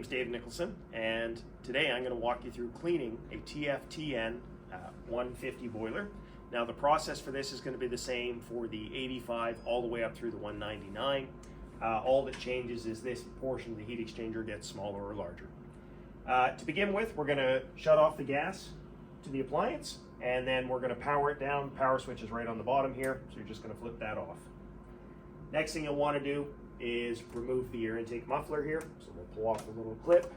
Dave Nicholson, and today I'm going to walk you through cleaning a TFTN 150 boiler. Now the process for this is going to be the same for the 85 all the way up through the 199. All that changes is this portion of the heat exchanger gets smaller or larger. To begin with, we're going to shut off the gas to the appliance, and then we're going to power it down. Power switch is right on the bottom here, so you're just going to flip that off. Next thing you'll want to do is remove the air intake muffler here. So we'll pull off the little clip.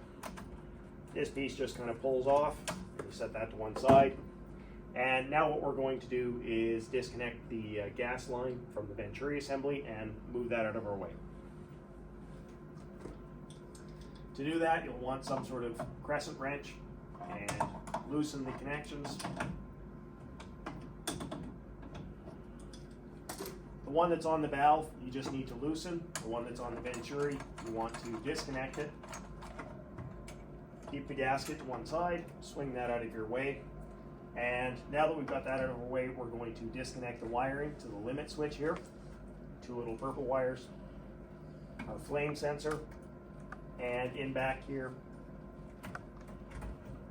This piece just kind of pulls off. You set that to one side. And now what we're going to do is disconnect the gas line from the Venturi assembly and move that out of our way. To do that, you'll want some sort of crescent wrench and loosen the connections. The one that's on the valve, you just need to loosen. The one that's on the Venturi, you want to disconnect it. Keep the gasket to one side, swing that out of your way. And now that we've got that out of our way, we're going to disconnect the wiring to the limit switch here. Two little purple wires, our flame sensor, and in back here,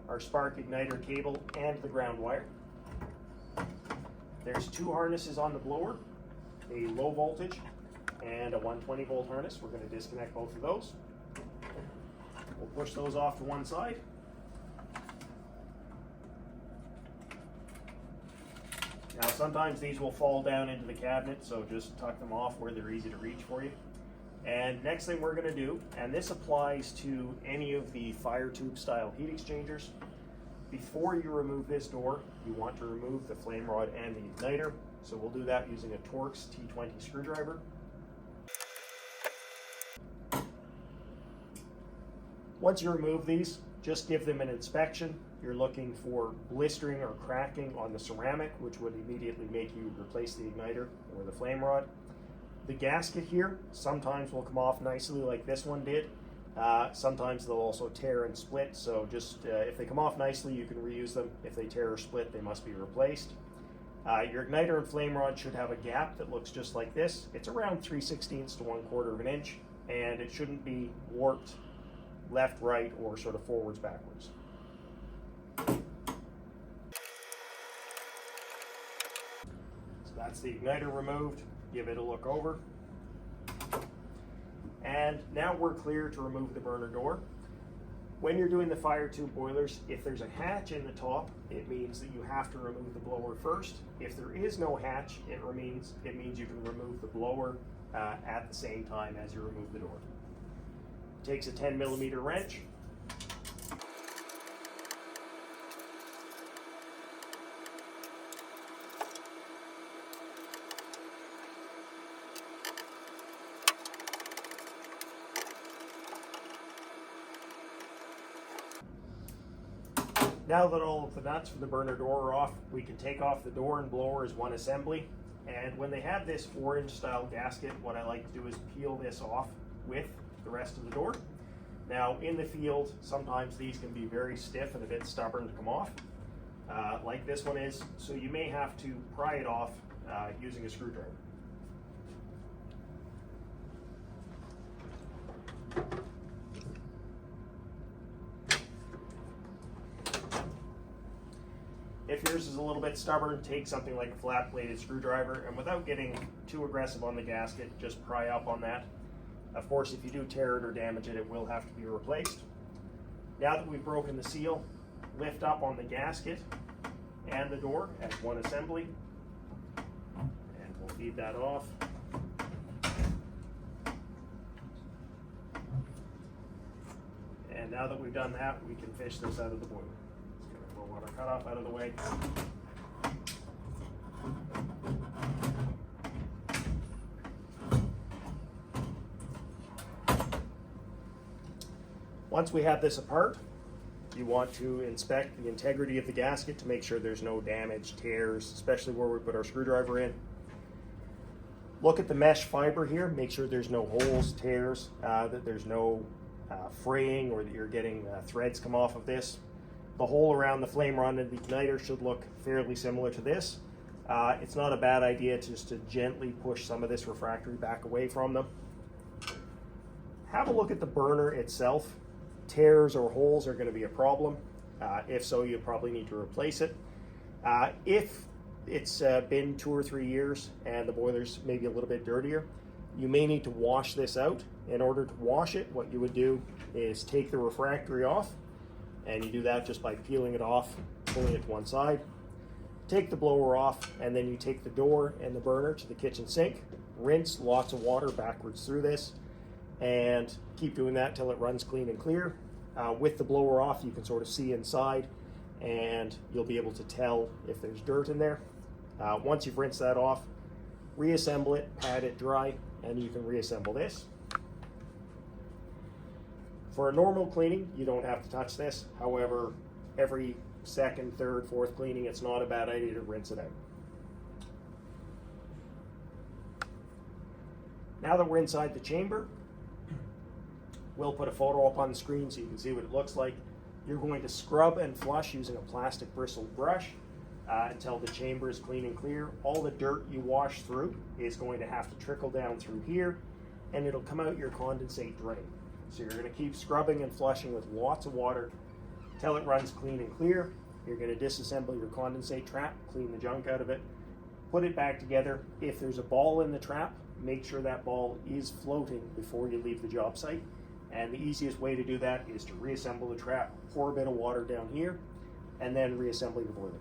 our spark igniter cable and the ground wire. There's two harnesses on the blower, a low voltage and a 120 volt harness. We're going to disconnect both of those. We'll push those off to one side. Now sometimes these will fall down into the cabinet, so just tuck them off where they're easy to reach for you. And next thing we're going to do, and this applies to any of the fire tube style heat exchangers, before you remove this door, you want to remove the flame rod and the igniter. So we'll do that using a Torx T20 screwdriver. Once you remove these, just give them an inspection. You're looking for blistering or cracking on the ceramic, which would immediately make you replace the igniter or the flame rod. The gasket here sometimes will come off nicely like this one did. Sometimes they'll also tear and split, so just if they come off nicely, you can reuse them. If they tear or split, they must be replaced. Your igniter and flame rod should have a gap that looks just like this. It's around 3/16 to 1/4 of an inch, and it shouldn't be warped left, right, or sort of forwards, backwards. So that's the igniter removed. Give it a look over. And now we're clear to remove the burner door. When you're doing the fire tube boilers, if there's a hatch in the top, it means that you have to remove the blower first. If there is no hatch, it means you can remove the blower at the same time as you remove the door. It takes a 10mm wrench. Now that all of the nuts for the burner door are off, we can take off the door and blower as one assembly. And when they have this orange style gasket, what I like to do is peel this off with the rest of the door. Now in the field, sometimes these can be very stiff and a bit stubborn to come off, like this one is, so you may have to pry it off using a screwdriver. If yours is a little bit stubborn, take something like a flat bladed screwdriver, and without getting too aggressive on the gasket, just pry up on that. Of course, if you do tear it or damage it, it will have to be replaced. Now that we've broken the seal, lift up on the gasket and the door as one assembly, and we'll feed that off. And now that we've done that, we can fish this out of the boiler. Water cutoff out of the way. Once we have this apart, you want to inspect the integrity of the gasket to make sure there's no damage, tears, especially where we put our screwdriver in. Look at the mesh fiber here, make sure there's no holes, tears, that there's no fraying or that you're getting threads come off of this. The hole around the flame rod and the igniter should look fairly similar to this. It's not a bad idea just to gently push some of this refractory back away from them. Have a look at the burner itself. tears or holes are going to be a problem. If so, you probably need to replace it. If it's been 2 or 3 years and the boiler's maybe a little bit dirtier, you may need to wash this out. In order to wash it, what you would do is take the refractory off, and you do that just by peeling it off, pulling it to one side. Take the blower off, and then you take the door and the burner to the kitchen sink, rinse lots of water backwards through this, and keep doing that till it runs clean and clear. With the blower off, you can sort of see inside, and you'll be able to tell if there's dirt in there. Once you've rinsed that off, reassemble it, pat it dry, and you can reassemble this. For a normal cleaning, you don't have to touch this. However, every second, third, fourth cleaning, it's not a bad idea to rinse it out. Now that we're inside the chamber, we'll put a photo up on the screen so you can see what it looks like. You're going to scrub and flush using a plastic bristled brush until the chamber is clean and clear. All the dirt you wash through is going to have to trickle down through here, and it'll come out your condensate drain. So you're going to keep scrubbing and flushing with lots of water until it runs clean and clear. You're going to disassemble your condensate trap, clean the junk out of it, put it back together. If there's a ball in the trap, make sure that ball is floating before you leave the job site. And the easiest way to do that is to reassemble the trap, pour a bit of water down here, and then reassemble your boiler.